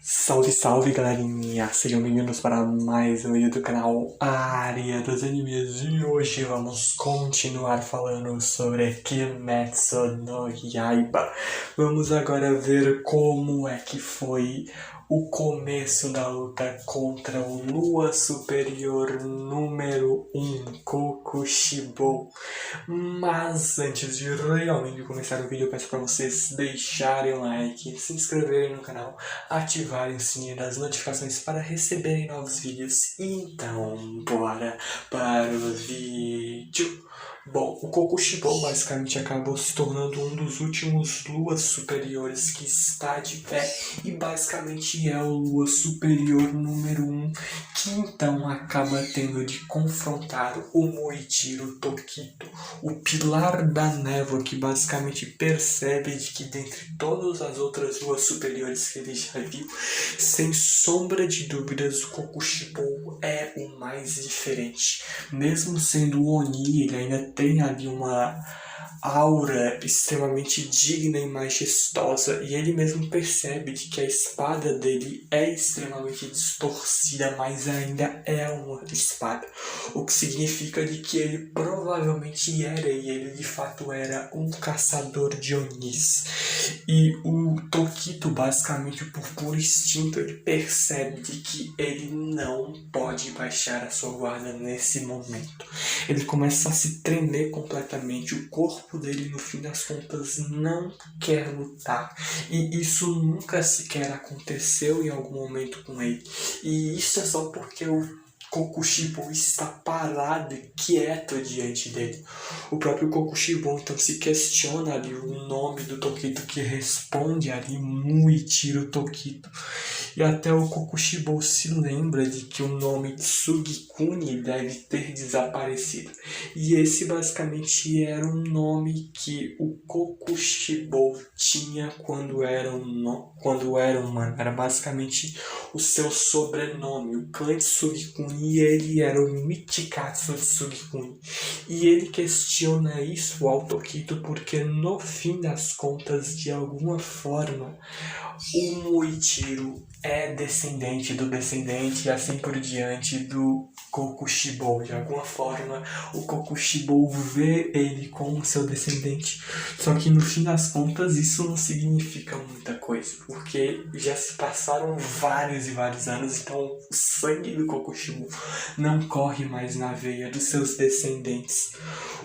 Salve, salve, galerinha! Sejam bem-vindos para mais um vídeo do canal Área dos Animes e hoje vamos continuar falando sobre Kimetsu no Yaiba. Vamos agora ver como é que foi o começo da luta contra o Lua Superior número 1, Kokushibo. Mas antes de realmente começar o vídeo, eu peço para vocês deixarem o like, se inscreverem no canal, ativarem o sininho das notificações para receberem novos vídeos. Então, bora para o vídeo. Bom, o Kokushibo basicamente acabou se tornando um dos últimos Luas Superiores que está de pé e basicamente é o Lua Superior número 1 que então acaba tendo de confrontar o Muichiro Tokito, o Pilar da Névoa, que basicamente percebe de que dentre todas as outras Luas Superiores que ele já viu, sem sombra de dúvidas, o Kokushibo é o mais diferente. Mesmo sendo Oni, ele ainda tem ali uma aura extremamente digna e majestosa, e ele mesmo percebe de que a espada dele é extremamente distorcida, mas ainda é uma espada, o que significa de que ele provavelmente era, e ele de fato era, um caçador de Onis. E o Tokito, basicamente por puro instinto, ele percebe de que ele não pode baixar a sua guarda nesse momento. Ele começa a se tremer completamente, o corpo dele no fim das contas não quer lutar, e isso nunca sequer aconteceu em algum momento com ele, e isso é só porque o Kokushibo está parado e quieto diante dele. O próprio Kokushibo então se questiona ali o nome do Tokito, que responde ali Muichiro Tokito. E até o Kokushibo se lembra de que o nome Tsugikuni deve ter desaparecido. E esse basicamente era um nome que o Kokushibo tinha quando era humano. Era basicamente o seu sobrenome, o clã Tsugikuni, e ele era o Michikatsu Tsugikuni. E ele questiona isso ao Tokito porque no fim das contas, de alguma forma, o Muichiro é descendente do descendente e assim por diante do Kokushibo. De alguma forma, o Kokushibo vê ele como seu descendente. Só que no fim das contas, isso não significa muita coisa, porque já se passaram vários e vários anos, então o sangue do Kokushibo não corre mais na veia dos seus descendentes.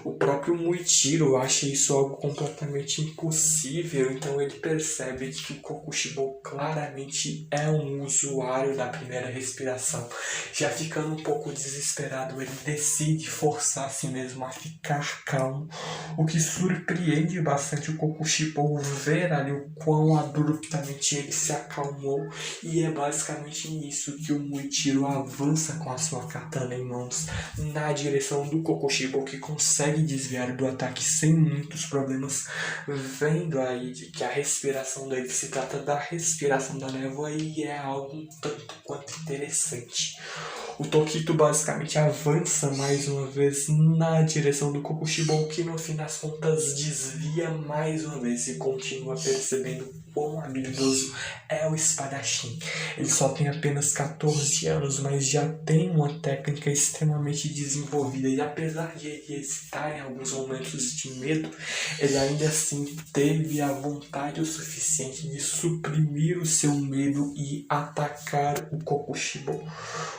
O próprio Muichiro acha isso algo completamente impossível, então ele percebe que o Kokushibo claramente é um usuário da primeira respiração. Já ficando um pouco desesperado, ele decide forçar a si mesmo a ficar calmo, o que surpreende bastante o Kokushibo ver ali o quão abruptamente ele se acalmou, e é basicamente nisso que o Muichiro avança com a sua katana em mãos na direção do Kokushibo, que consegue desviar do ataque sem muitos problemas, vendo aí de que a respiração dele se trata da respiração da névoa, e é algo um tanto quanto interessante. O Tokito basicamente avança mais uma vez na direção do Kokushibo, que no fim das contas desvia mais uma vez e continua percebendo quão habilidoso é o espadachim. Ele só tem apenas 14 anos, mas já tem uma técnica extremamente desenvolvida, e apesar de ele hesitar em alguns momentos de medo, ele ainda assim teve a vontade o suficiente de suprimir o seu medo e atacar o Kokushibo.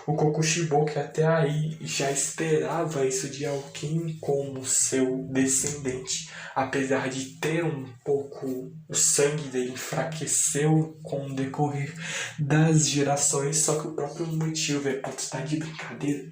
O Kokushibo, que até aí já esperava isso de alguém como seu descendente, apesar de ter um pouco, o sangue dele enfraqueceu com o decorrer das gerações, só que o próprio Muichiro vê, pô, tu tá de brincadeira,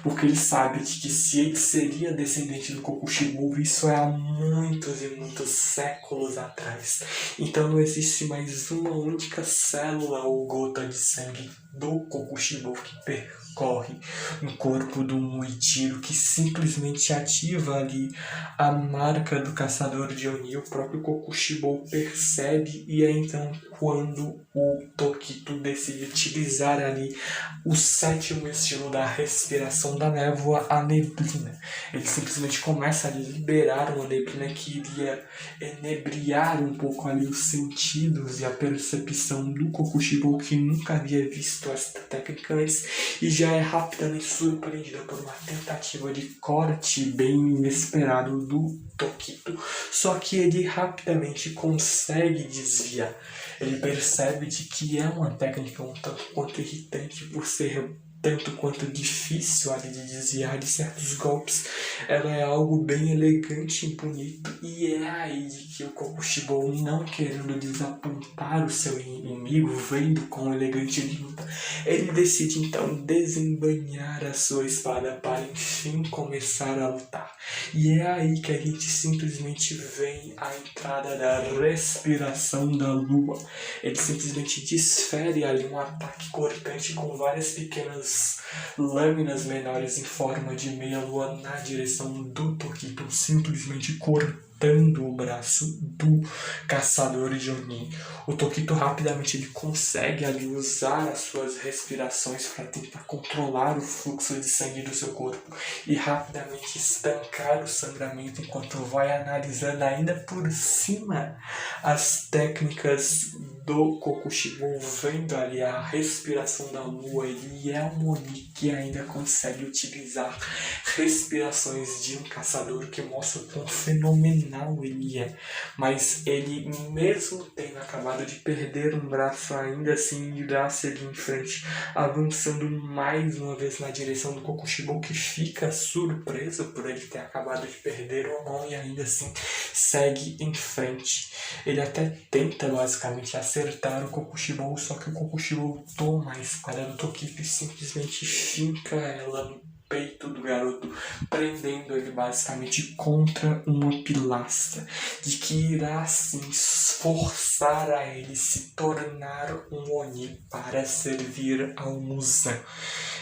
porque ele sabe de que se ele seria descendente do Kokushibo, isso é há muitos e muitos séculos atrás. Então não existe mais uma única célula ou gota de sangue do Kokushibo que percorre no corpo do Muichiro, que simplesmente ativa ali a marca do caçador de Oni. O próprio Kokushibo percebe, e é então quando o Tokito decide utilizar ali o sétimo estilo da respiração da névoa, a neblina. Ele simplesmente começa a liberar uma neblina que iria enebriar um pouco ali os sentidos e a percepção do Kokushibo, que nunca havia visto esta técnica antes, e já é rapidamente surpreendida por uma tentativa de corte bem inesperado do Tokito. Só que ele rapidamente consegue desviar. Ele percebe de que é uma técnica um tanto quanto irritante por ser tanto quanto difícil ali de desviar de certos golpes. Ela é algo bem elegante e bonito, e é aí de que o Kokushibo, não querendo desapontar o seu inimigo, vendo quão elegante ele luta, ele decide então desembainhar a sua espada para enfim começar a lutar. E é aí que a gente simplesmente vê a entrada da respiração da lua. Ele simplesmente desfere ali um ataque cortante com várias pequenas lâminas menores em forma de meia-lua na direção do Tokito, simplesmente cortando o braço do caçador de Oni. O Tokito rapidamente ele consegue ali usar as suas respirações para tentar controlar o fluxo de sangue do seu corpo e rapidamente estancar o sangramento, enquanto vai analisando ainda por cima as técnicas do Kokushibo, vendo ali a respiração da lua. Ele é um Oni que ainda consegue utilizar respirações de um caçador, que mostra o quão fenomenal ele é. Mas ele, mesmo tendo acabado de perder um braço, ainda assim irá seguir em frente, avançando mais uma vez na direção do Kokushibo, que fica surpreso por ele ter acabado de perder uma mão e ainda assim segue em frente. Ele até tenta basicamente acertar o Kokushibo, só que o Kokushibo toma a espada do Tokito e simplesmente finca ela no peito do garoto, prendendo ele basicamente contra uma pilastra, de que irá assim forçar a ele se tornar um Oni para servir ao Muzan.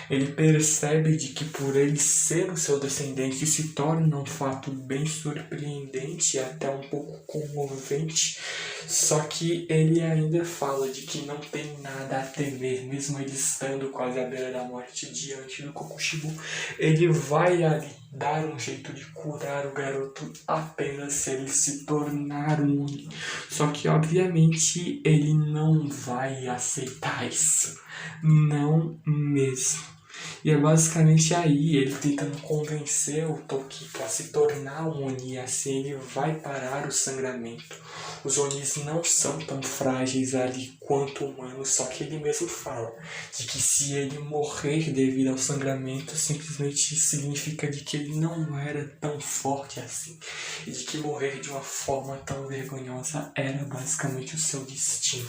Ele percebe de que por ele ser o seu descendente se torna um fato bem surpreendente e até um pouco comovente, só que ele ainda fala de que não tem nada a temer, mesmo ele estando quase à beira da morte diante do Kokushibo. Ele vai ali dar um jeito de curar o garoto apenas se ele se tornar um Oni. Só que obviamente ele não vai aceitar isso, não mesmo. E é basicamente aí, ele tentando convencer o Tokito a se tornar um Oni, assim ele vai parar o sangramento. Os Onis não são tão frágeis ali quanto humanos, só que ele mesmo fala de que se ele morrer devido ao sangramento, simplesmente significa de que ele não era tão forte assim, e de que morrer de uma forma tão vergonhosa era basicamente o seu destino.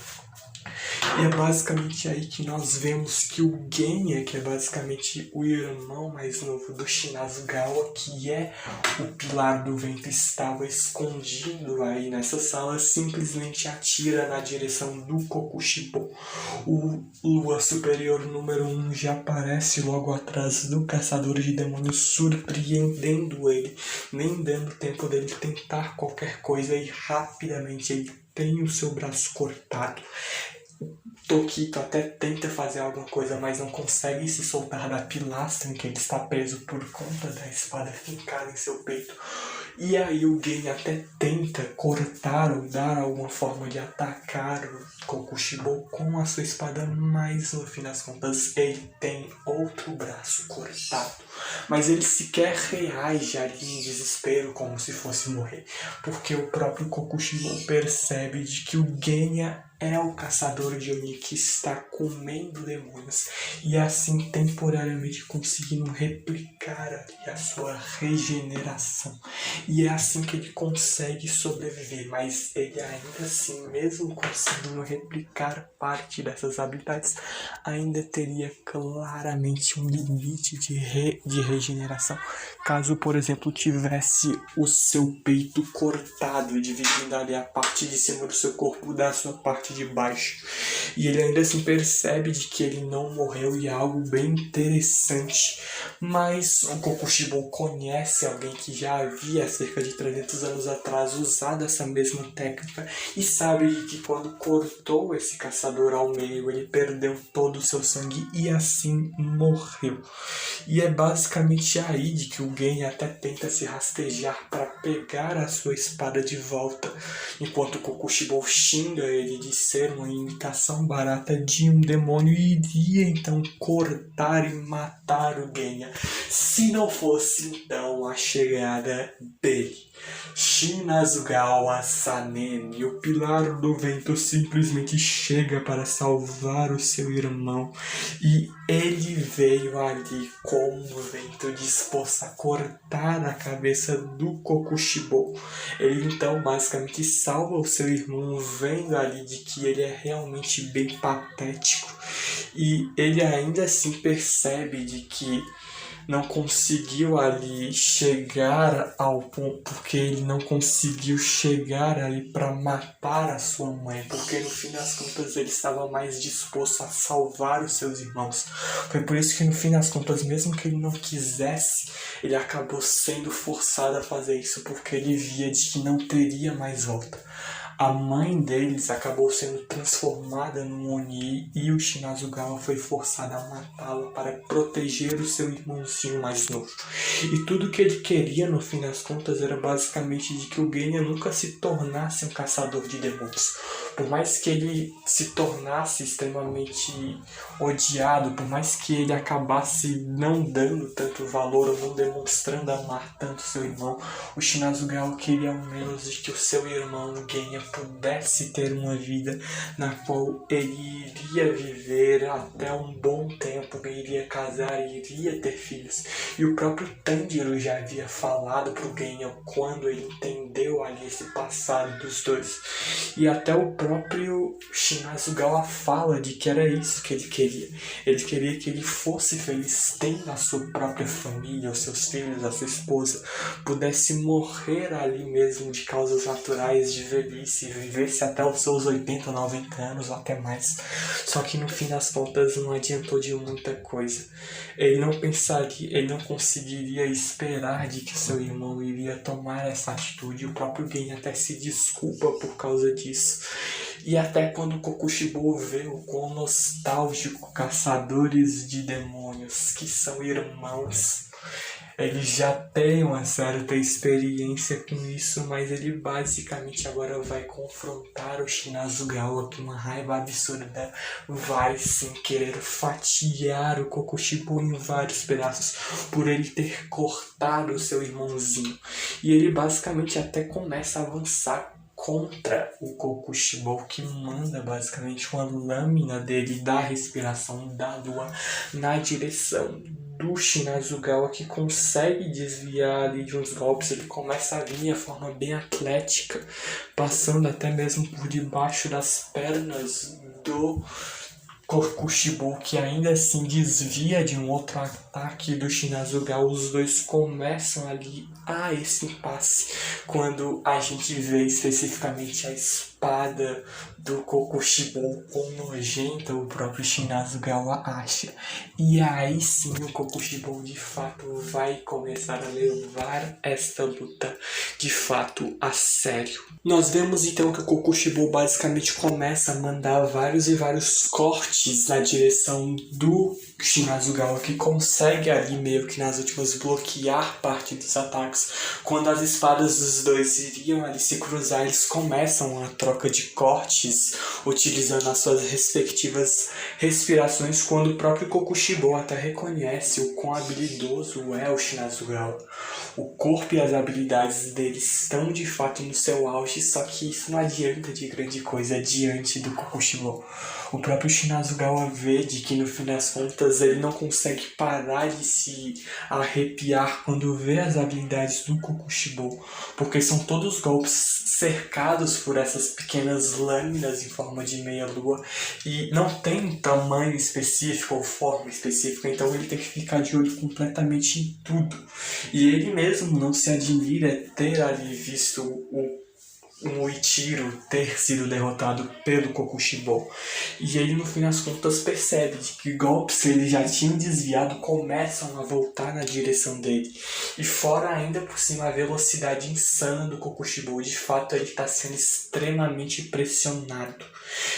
E é basicamente aí que nós vemos que o Genya, que é basicamente o irmão mais novo do Shinazugawa, que é o Pilar do Vento, estava escondido aí nessa sala, simplesmente atira na direção do Kokushibo. O Lua Superior número 1 já aparece logo atrás do Caçador de Demônios, surpreendendo ele, nem dando tempo dele tentar qualquer coisa, e rapidamente ele tem o seu braço cortado. Tokito até tenta fazer alguma coisa, mas não consegue se soltar da pilastra em que ele está preso por conta da espada fincada em seu peito. E aí o Genya até tenta cortar ou dar alguma forma de atacar o Kokushibo com a sua espada, mas no fim das contas ele tem outro braço cortado. Mas ele sequer reage ali em desespero, como se fosse morrer, porque o próprio Kokushibo percebe de que o Genya é o caçador de Oni que está comendo demônios e assim temporariamente conseguindo replicar ali a sua regeneração. E é assim que ele consegue sobreviver, mas ele ainda assim, mesmo conseguindo replicar parte dessas habilidades, ainda teria claramente um limite de regeneração. Caso, por exemplo, tivesse o seu peito cortado, dividindo ali a parte de cima do seu corpo da sua parte parte de baixo. E ele ainda assim percebe de que ele não morreu e é algo bem interessante. Mas o Kokushibo conhece alguém que já havia cerca de 300 anos atrás usado essa mesma técnica e sabe que quando cortou esse caçador ao meio, ele perdeu todo o seu sangue e assim morreu. E é basicamente aí de que o Gen até tenta se rastejar para pegar a sua espada de volta, enquanto o Kokushibo xinga ele de ser uma imitação barata de um demônio e iria então cortar e matar o Genya, se não fosse então a chegada dele. Shinazugawa Sanemi, o Pilar do Vento, simplesmente chega para salvar o seu irmão e ele veio ali com o vento disposto a cortar a cabeça do Kokushibo. Ele então basicamente salva o seu irmão, vendo ali de que ele é realmente bem patético e ele ainda assim percebe de que não conseguiu ali chegar ao ponto, porque ele não conseguiu chegar ali para matar a sua mãe, porque no fim das contas ele estava mais disposto a salvar os seus irmãos. Foi por isso que no fim das contas, mesmo que ele não quisesse, ele acabou sendo forçado a fazer isso, porque ele via de que não teria mais volta. A mãe deles acabou sendo transformada num Oni e o Shinazugawa foi forçado a matá-la para proteger o seu irmãozinho mais novo. E tudo que ele queria no fim das contas era basicamente de que o Genya nunca se tornasse um caçador de demônios. Por mais que ele se tornasse extremamente odiado, por mais que ele acabasse não dando tanto valor ou não demonstrando amar tanto seu irmão, o Shinazugawa queria ao menos de que o seu irmão Genya pudesse ter uma vida na qual ele iria viver até um bom tempo, iria casar e iria ter filhos. E o próprio Tanjiro já havia falado pro Genya quando ele entendeu ali esse passado dos dois. E até o próprio Shinazugawa fala de que era isso que ele queria. Ele queria que ele fosse feliz tendo a sua própria família, os seus filhos, a sua esposa, pudesse morrer ali mesmo de causas naturais de velhice, vivesse até os seus 80, 90 anos ou até mais. Só que no fim das contas não adiantou de muita coisa. Ele não pensaria, ele não conseguiria esperar de que seu irmão iria tomar essa atitude. O próprio Gen até se desculpa por causa disso. E até quando o Kokushibo vê o quão nostálgico caçadores de demônios que são irmãos, ele já tem uma certa experiência com isso, mas ele basicamente agora vai confrontar o Shinazugawa com uma raiva absurda, vai sim querer fatiar o Kokushibo em vários pedaços por ele ter cortado o seu irmãozinho. E ele basicamente até começa a avançar contra o Kokushibo, que manda basicamente uma lâmina dele da respiração da lua na direção do Shinazugawa, que consegue desviar ali de uns golpes. Ele começa a vir de forma bem atlética, passando até mesmo por debaixo das pernas do Kokushibo, que ainda assim desvia de um outro ataque do Shinazugawa. Os dois começam ali a esse impasse, quando a gente vê especificamente a espada do Kokushibo com nojenta o próprio Shinazugawa acha. E aí sim o Kokushibo de fato vai começar a levar esta luta de fato a sério. Nós vemos então que o Kokushibo basicamente começa a mandar vários e vários cortes na direção do Shinazugawa, que consegue ali meio que nas últimas bloquear parte dos ataques. Quando as espadas dos dois iriam ali se cruzar, eles começam a troca de cortes, utilizando as suas respectivas respirações, quando o próprio Kokushibo até reconhece o quão habilidoso é o Shinazugawa. O corpo e as habilidades dele estão de fato no seu auge, só que isso não adianta de grande coisa diante do Kokushibo. O próprio Shinazugawa vê de que no fim das contas ele não consegue parar de se arrepiar quando vê as habilidades do Kokushibo, porque são todos golpes cercados por essas pequenas lâminas em forma de meia-lua e não tem tamanho específico ou forma específica, então ele tem que ficar de olho completamente em tudo. E ele mesmo não se admira ter ali visto o Muichiro ter sido derrotado pelo Kokushibo. E ele, no fim das contas, percebe de que golpes que ele já tinha desviado começam a voltar na direção dele. E fora ainda por cima a velocidade insana do Kokushibo, de fato ele está sendo extremamente pressionado.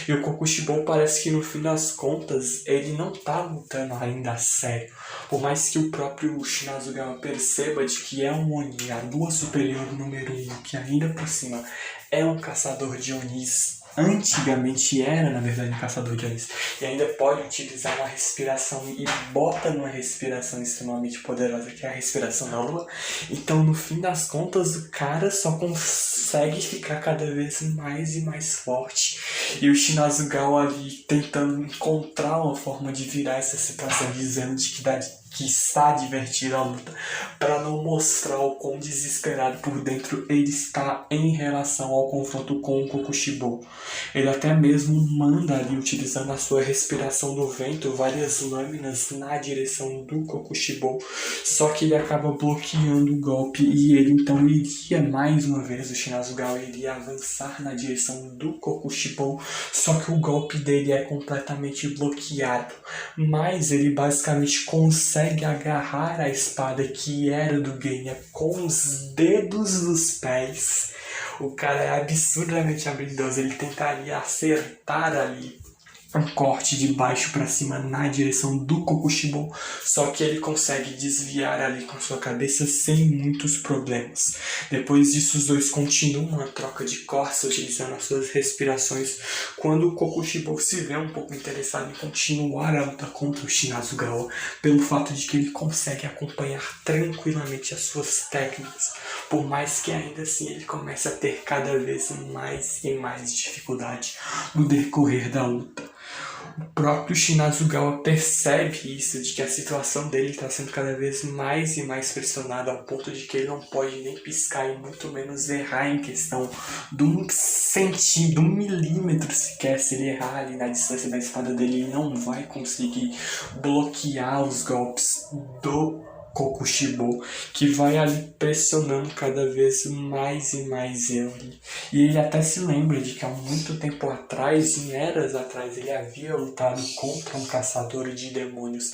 E o Kokushibo parece que no fim das contas ele não está lutando ainda a sério. Por mais que o próprio Shinazugawa perceba de que é um Oni, a lua superior número 1, que ainda por cima é um caçador de Onis. Antigamente era, na verdade, um caçador de Onis. E ainda pode utilizar uma respiração e bota numa respiração extremamente poderosa, que é a respiração da lua. Então, no fim das contas, o cara só consegue ficar cada vez mais e mais forte. E o Shinazugawa ali tentando encontrar uma forma de virar essa situação, dizendo de que está divertida a luta, para não mostrar o quão desesperado por dentro ele está em relação ao confronto com o Kokushibo. Ele até mesmo manda ali, utilizando a sua respiração do vento, várias lâminas na direção do Kokushibo, só que ele acaba bloqueando o golpe e ele então iria mais uma vez, o Shinazugawa iria avançar na direção do Kokushibo, só que o golpe dele é completamente bloqueado, mas ele basicamente consegue agarrar a espada que era do Genya com os dedos dos pés. O cara é absurdamente habilidoso, ele tentaria acertar ali um corte de baixo para cima na direção do Kokushibo, só que ele consegue desviar ali com sua cabeça sem muitos problemas. Depois disso, os dois continuam a troca de cortes, utilizando as suas respirações, quando o Kokushibo se vê um pouco interessado em continuar a luta contra o Shinazugawa, pelo fato de que ele consegue acompanhar tranquilamente as suas técnicas, por mais que ainda assim ele comece a ter cada vez mais e mais dificuldade no decorrer da luta. O próprio Shinazugawa percebe isso, de que a situação dele está sendo cada vez mais e mais pressionada, ao ponto de que ele não pode nem piscar e muito menos errar em questão de um centímetro, de um milímetro sequer. Se ele errar ali na distância da espada dele, ele não vai conseguir bloquear os golpes do Kokushibo, que vai ali pressionando cada vez mais e mais ele. E ele até se lembra de que há muito tempo atrás, em eras atrás, ele havia lutado contra um caçador de demônios,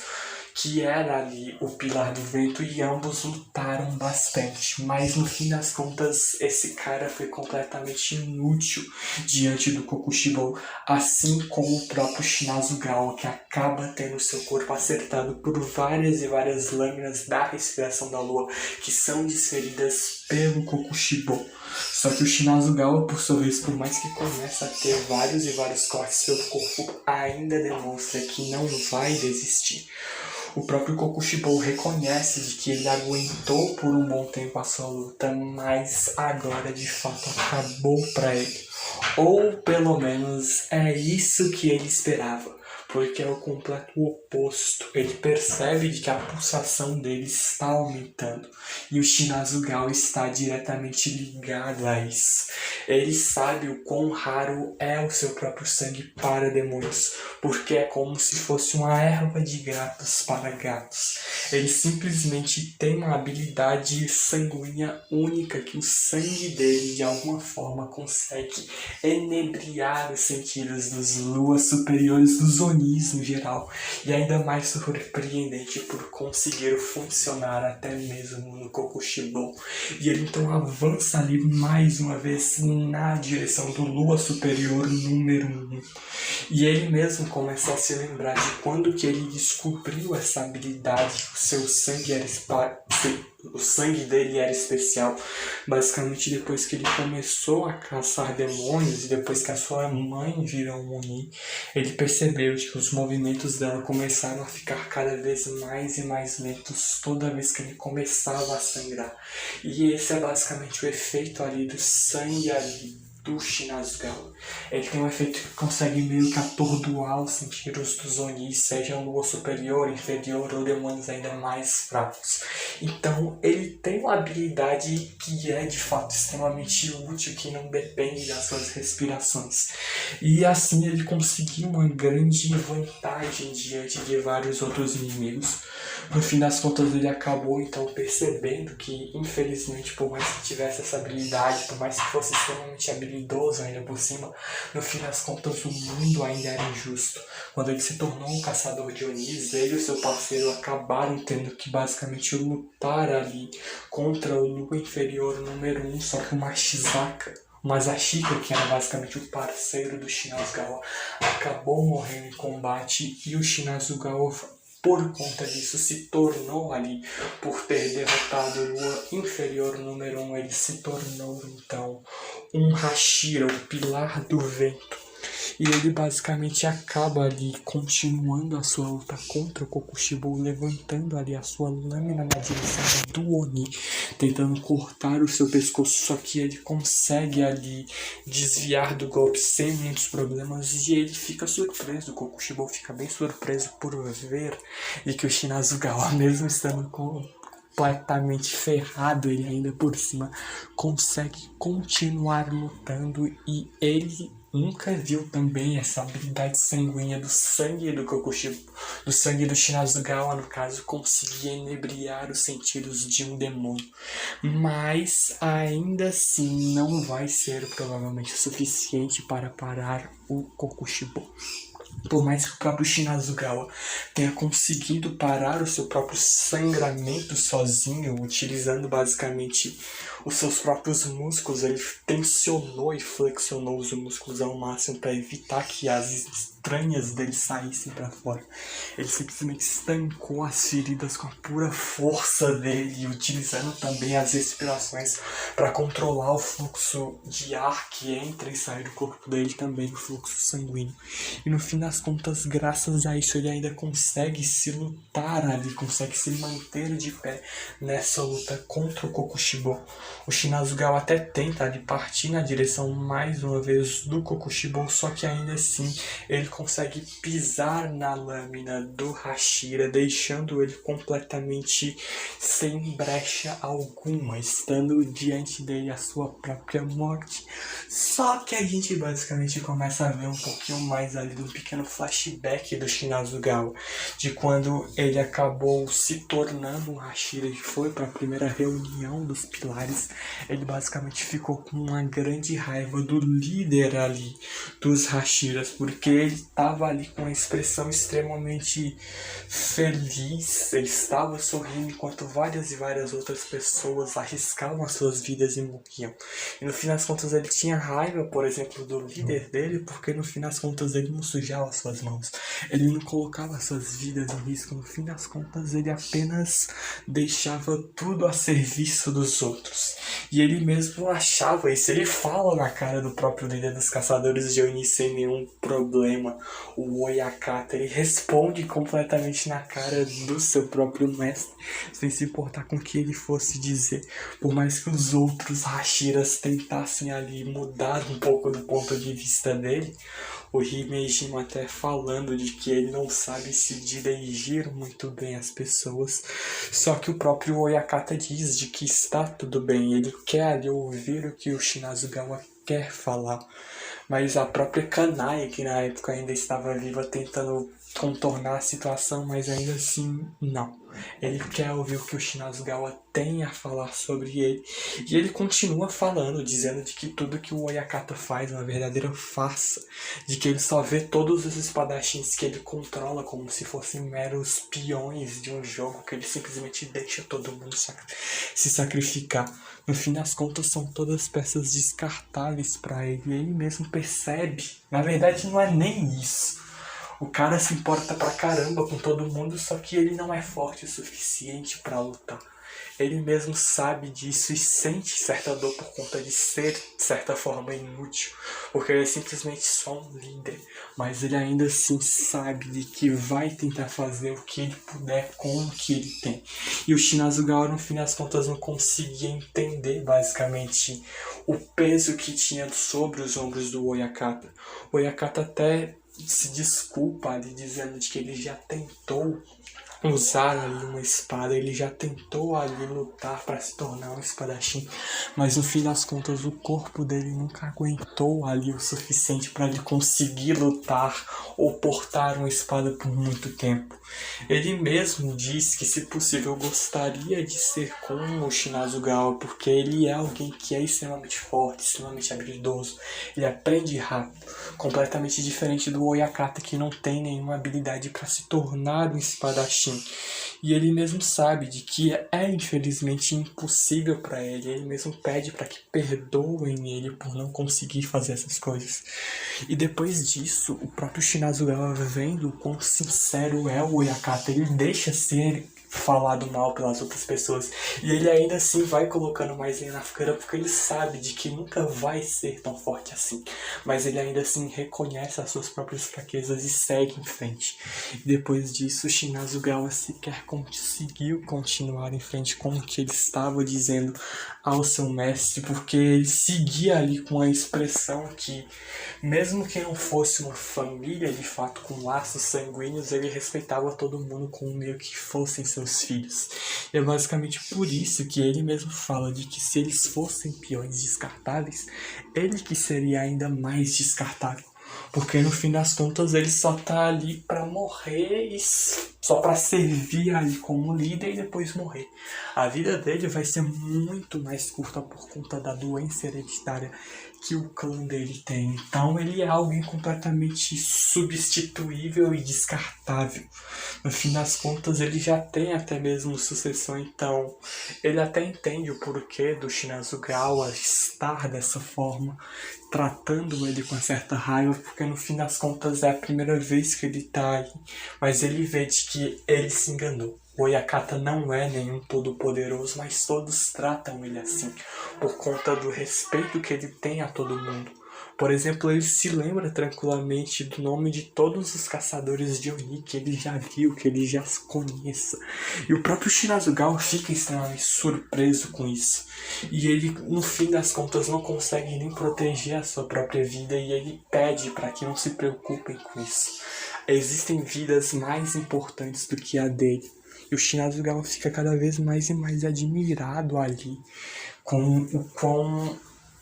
que era ali o Pilar do Vento, e ambos lutaram bastante. Mas no fim das contas, esse cara foi completamente inútil diante do Kokushibo, assim como o próprio Shinazugawa, que acaba tendo seu corpo acertado por várias e várias lâminas da respiração da lua, que são desferidas pelo Kokushibo. Só que o Shinazugawa, por sua vez, por mais que comece a ter vários e vários cortes pelo corpo, ainda demonstra que não vai desistir. O próprio Kokushibo reconhece de que ele aguentou por um bom tempo a sua luta, mas agora de fato acabou para ele. Ou pelo menos é isso que ele esperava, porque é o completo oposto. Ele percebe de que a pulsação dele está aumentando e o Shinazugawa está diretamente ligado a isso. Ele sabe o quão raro é o seu próprio sangue para demônios, porque é como se fosse uma erva de gatos para gatos. Ele simplesmente tem uma habilidade sanguínea única, que o sangue dele de alguma forma consegue enebriar os sentidos dos luas superiores, dos Onis no geral, e ainda mais surpreendente por conseguir funcionar até mesmo no Kokushibo. E ele então avança ali mais uma vez na direção do lua superior número 1. E ele mesmo começa a se lembrar de quando que ele descobriu essa habilidade, o seu sangue era o sangue dele era especial, basicamente depois que ele começou a caçar demônios e depois que a sua mãe virou um Oni, ele percebeu que os movimentos dela começaram a ficar cada vez mais e mais lentos toda vez que ele começava a sangrar. E esse é basicamente o efeito ali do sangue ali do Shinasugawa. Ele tem um efeito que consegue meio que atordoar os sentidos dos Onis, seja lua superior, inferior ou demônios ainda mais fracos. Então ele tem uma habilidade que é de fato extremamente útil, que não depende das suas respirações. E assim ele conseguiu uma grande vantagem diante de vários outros inimigos. No fim das contas ele acabou então percebendo que, infelizmente, por mais que tivesse essa habilidade, por mais que fosse extremamente habilidoso ainda por cima, no fim das contas o mundo ainda era injusto. Quando ele se tornou um caçador de Onis, ele e o seu parceiro acabaram tendo que basicamente lutar ali contra o Lua Inferior número 1, só que o Masashika, que era basicamente o parceiro do Shinasugawa, acabou morrendo em combate e o Shinasugawa, por conta disso, se tornou ali, por ter derrotado o Lua Inferior número 1, ele se tornou então um Hashira, o pilar do vento. E ele basicamente acaba ali continuando a sua luta contra o Kokushibo, levantando ali a sua lâmina na direção do Oni, tentando cortar o seu pescoço, só que ele consegue ali desviar do golpe sem muitos problemas e ele fica surpreso. O Kokushibo fica bem surpreso por ver e que o Shinasugawa, mesmo estando completamente ferrado, ele ainda por cima consegue continuar lutando e ele nunca viu também essa habilidade sanguínea do sangue do Kokushibo, do sangue do Shinasugawa, no caso, conseguia inebriar os sentidos de um demônio. Mas ainda assim não vai ser provavelmente o suficiente para parar o Kokushibo. Por mais que o próprio Shinasugawa tenha conseguido parar o seu próprio sangramento sozinho, utilizando basicamente os seus próprios músculos, ele tensionou e flexionou os músculos ao máximo para evitar que as entranhas dele saíssem para fora. Ele simplesmente estancou as feridas com a pura força dele, utilizando também as respirações para controlar o fluxo de ar que entra e sai do corpo dele, também o fluxo sanguíneo. E no fim das contas, graças a isso, ele ainda consegue se lutar ali, consegue se manter de pé nessa luta contra o Kokushibo. O Shinasugawa até tenta ali partir na direção mais uma vez do Kokushibo, só que ainda assim ele consegue pisar na lâmina do Hashira, deixando ele completamente sem brecha alguma, estando diante dele a sua própria morte. Só que a gente basicamente começa a ver um pouquinho mais ali do pequeno flashback do Shinasugawa, de quando ele acabou se tornando um Hashira e foi para a primeira reunião dos pilares. Ele basicamente ficou com uma grande raiva do líder ali dos Hashiras, porque ele estava ali com uma expressão extremamente feliz, ele estava sorrindo enquanto várias e várias outras pessoas arriscavam as suas vidas e morriam. E no fim das contas ele tinha raiva, por exemplo, do líder dele, porque no fim das contas ele não sujava as suas mãos, ele não colocava as suas vidas em risco, no fim das contas ele apenas deixava tudo a serviço dos outros. E ele mesmo achava isso, ele fala na cara do próprio líder dos caçadores de Oni sem nenhum problema, o Oyakata, ele responde completamente na cara do seu próprio mestre, sem se importar com o que ele fosse dizer, por mais que os outros Hashiras tentassem ali mudar um pouco do ponto de vista dele. O Himejima até falando de que ele não sabe se dirigir muito bem às pessoas, só que o próprio Oyakata diz de que está tudo bem, ele quer ali ouvir o que o Shinasugawa quer falar, mas a própria Kanai, que na época ainda estava viva, tentando contornar a situação, mas ainda assim, não. Ele quer ouvir o que o Shinasugawa tem a falar sobre ele, e ele continua falando, dizendo de que tudo que o Oyakata faz é uma verdadeira farsa, de que ele só vê todos os espadachins que ele controla como se fossem meros peões de um jogo, que ele simplesmente deixa todo mundo se sacrificar. No fim das contas, são todas peças descartáveis para ele, e ele mesmo percebe. Na verdade, não é nem isso. O cara se importa pra caramba com todo mundo, só que ele não é forte o suficiente pra lutar. Ele mesmo sabe disso e sente certa dor por conta de ser, de certa forma, inútil, porque ele é simplesmente só um líder, mas ele ainda assim sabe de que vai tentar fazer o que ele puder com o que ele tem. E o Shinazugawa, no fim das contas, não conseguia entender, basicamente, o peso que tinha sobre os ombros do Oyakata. O Oyakata até se desculpa ali, dizendo de que ele já tentou usar ali uma espada, ele já tentou ali lutar para se tornar um espadachim, mas no fim das contas o corpo dele nunca aguentou ali o suficiente para ele conseguir lutar ou portar uma espada por muito tempo. Ele mesmo diz que, se possível, gostaria de ser como o Shinazugawa, porque ele é alguém que é extremamente forte, extremamente habilidoso, ele aprende rápido, completamente diferente do Oyakata, que não tem nenhuma habilidade para se tornar um espadachim. E ele mesmo sabe de que é infelizmente impossível para ele. Ele mesmo pede para que perdoem ele por não conseguir fazer essas coisas. E depois disso, o próprio Shinazugawa, vendo o quão sincero é o Oyakata, ele deixa ser falado mal pelas outras pessoas, e ele ainda assim vai colocando mais lenha na fogueira, porque ele sabe de que nunca vai ser tão forte assim, mas ele ainda assim reconhece as suas próprias fraquezas e segue em frente. E depois disso, Shinazugawa sequer conseguiu continuar em frente com o que ele estava dizendo ao seu mestre, porque ele seguia ali com a expressão que, mesmo que não fosse uma família de fato com laços sanguíneos, ele respeitava todo mundo como meio que fossem seus filhos. E é basicamente por isso que ele mesmo fala de que, se eles fossem peões descartáveis, ele que seria ainda mais descartável. Porque no fim das contas ele só tá ali pra morrer e só pra servir ali como líder e depois morrer. A vida dele vai ser muito mais curta por conta da doença hereditária que o clã dele tem. Então ele é alguém completamente substituível e descartável. No fim das contas ele já tem até mesmo sucessão, então ele até entende o porquê do Shinazugawa estar dessa forma, tratando ele com certa raiva, porque no fim das contas é a primeira vez que ele tá aí, mas ele vê de que ele se enganou. O Oyakata não é nenhum todo-poderoso, mas todos tratam ele assim, por conta do respeito que ele tem a todo mundo. Por exemplo, ele se lembra tranquilamente do nome de todos os caçadores de Oni que ele já viu, que ele já conheça. E o próprio Shinazugawa fica extremamente surpreso com isso. E ele, no fim das contas, não consegue nem proteger a sua própria vida, e ele pede para que não se preocupem com isso. Existem vidas mais importantes do que a dele. E o Shinazugawa fica cada vez mais e mais admirado ali com o quão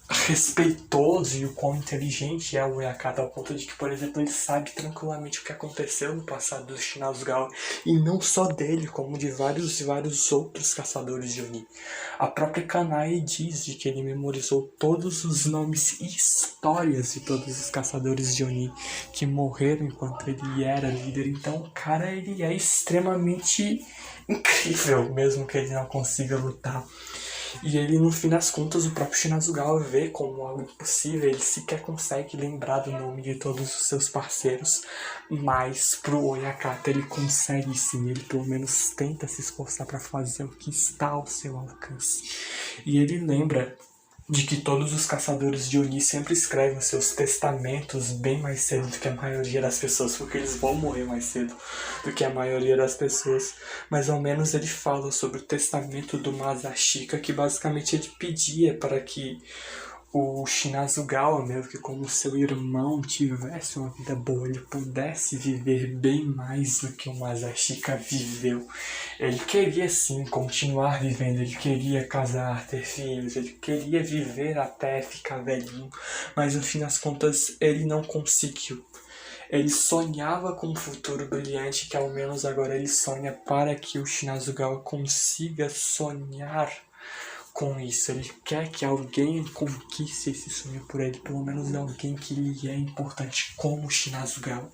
respeitoso e o quão inteligente é o Oyakata, ao ponto de que, por exemplo, ele sabe tranquilamente o que aconteceu no passado do Shinazugawa, e não só dele, como de vários outros caçadores de Oni. A própria Kanae diz de que ele memorizou todos os nomes e histórias de todos os caçadores de Oni que morreram enquanto ele era líder. Então o cara, ele é extremamente incrível, mesmo que ele não consiga lutar. E ele, no fim das contas, o próprio Shinazugawa vê como algo impossível. Ele sequer consegue lembrar do nome de todos os seus parceiros, mas pro Oyakata ele consegue sim. Ele pelo menos tenta se esforçar para fazer o que está ao seu alcance. E ele lembra de que todos os caçadores de Oni sempre escrevem seus testamentos bem mais cedo do que a maioria das pessoas, porque eles vão morrer mais cedo do que a maioria das pessoas. Mas ao menos ele fala sobre o testamento do Masashika, que basicamente ele pedia para que o Shinazugawa, mesmo que como seu irmão, tivesse uma vida boa, ele pudesse viver bem mais do que o Masashika viveu. Ele queria sim continuar vivendo, ele queria casar, ter filhos, ele queria viver até ficar velhinho, mas no fim das contas ele não conseguiu. Ele sonhava com um futuro brilhante, que ao menos agora ele sonha para que o Shinazugawa consiga sonhar com isso. Ele quer que alguém conquiste esse sonho por ele, pelo menos alguém que lhe é importante, como o Shinazugawa.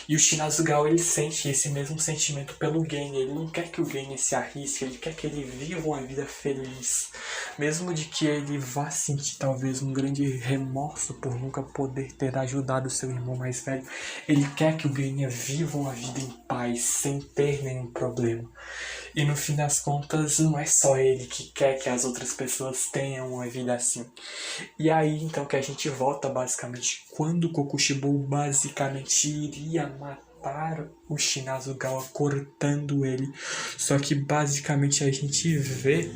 E o Shinazugawa, ele sente esse mesmo sentimento pelo Gen. Ele não quer que o Gen se arrisque, ele quer que ele viva uma vida feliz. Mesmo de que ele vá sentir talvez um grande remorso por nunca poder ter ajudado seu irmão mais velho, ele quer que o Gen viva uma vida em paz, sem ter nenhum problema. E no fim das contas, não é só ele que quer que as outras pessoas tenham uma vida assim. E aí, então, que a gente volta basicamente quando o Kokushibo basicamente iria matar o Shinazugawa cortando ele. Só que basicamente a gente vê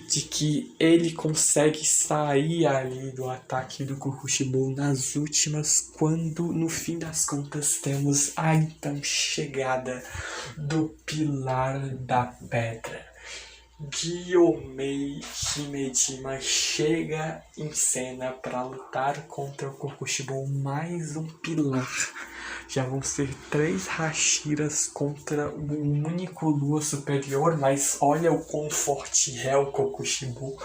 de que ele consegue sair ali do ataque do Kokushibo nas últimas, quando no fim das contas temos a então chegada do Pilar da Pedra. Gyomei Himejima chega em cena para lutar contra o Kokushibo, mais um pilar. Já vão ser 3 Hashiras contra um único Lua superior, mas olha o quão forte é o Kokushibo.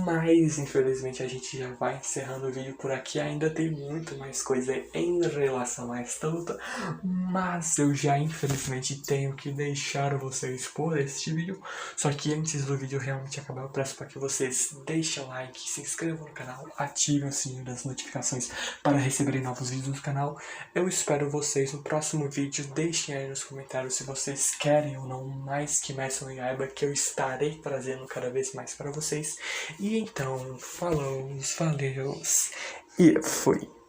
Mas infelizmente a gente já vai encerrando o vídeo por aqui, ainda tem muito mais coisa em relação a esta luta, mas eu já infelizmente tenho que deixar vocês por este vídeo. Só que antes do vídeo realmente acabar, eu peço para que vocês deixem o like, se inscrevam no canal, ativem o sininho das notificações para receberem novos vídeos do canal. Eu espero vocês no próximo vídeo. Deixem aí nos comentários se vocês querem ou não mais Kimetsu no Yaiba, que eu estarei trazendo cada vez mais para vocês. E então, falou, valeu e fui!